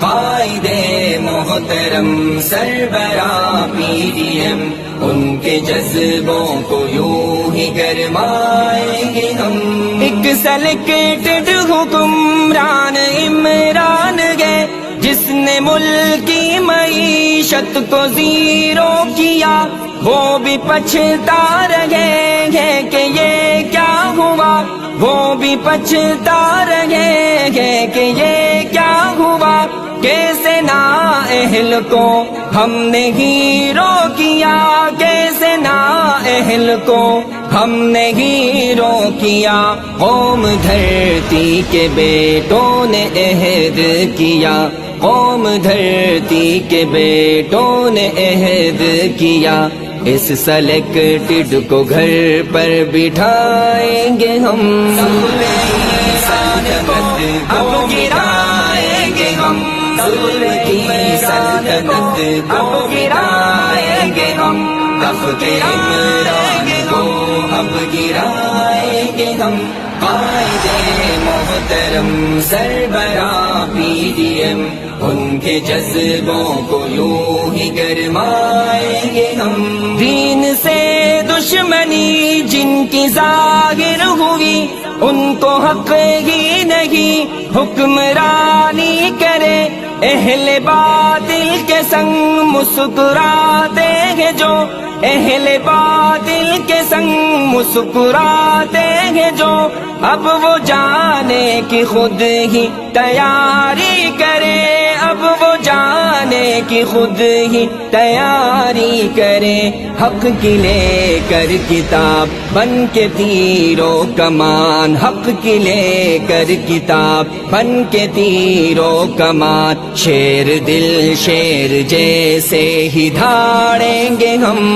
قائد محترم سربراہ PDM، ان کے جذبوں کو یوں ہی گرمائیں گے ہم۔ ایک سلیکٹڈ حکمران عمران گئے جس نے ملک کی معیشت کو زیرو کیا، وہ بھی پچھتا رہے گے کہ یہ کیا ہوا، وہ بھی پچھتا رہے گے کہ یہ کیا ہوا، کیسے نااہل کو ہم نے ہیرو کیا، کیسے نااہل کو ہم نے ہیرو کیا۔ قوم دھرتی کے بیٹوں نے عہد کیا، قوم دھرتی کے بیٹوں نے عہد کیا، اس سلیکٹڈ کو گھر پر بٹھائیں گے ہم۔ اب گرائیں گے ہم، کی سلطنت کو گرائیں گے ہم، تخت عمران کو اب گرائیں گے ہم۔ قائد محترم سربراہ PDM، ان کے جذبوں کو یوں ہی گرمائیں گے ہم۔ دین سے دشمنی جن کی ظاہر ہوئی، ان کو حق ہی نہیں حکمرانی کرے، اہل باطل کے سنگ مسکراتے ہیں جو، اہل باطل کے سنگ مسکراتے ہیں جو، اب وہ جانے کی خود ہی تیاری کرے، اب وہ جانے کی خود ہی تیاری کرے۔ حق کی لے کر کتاب بن کے تیرو کمان، حق کی لے کر کتاب بن کے تیرو کمان، شیر دل شیر جیسے ہی دھاڑیں گے ہم۔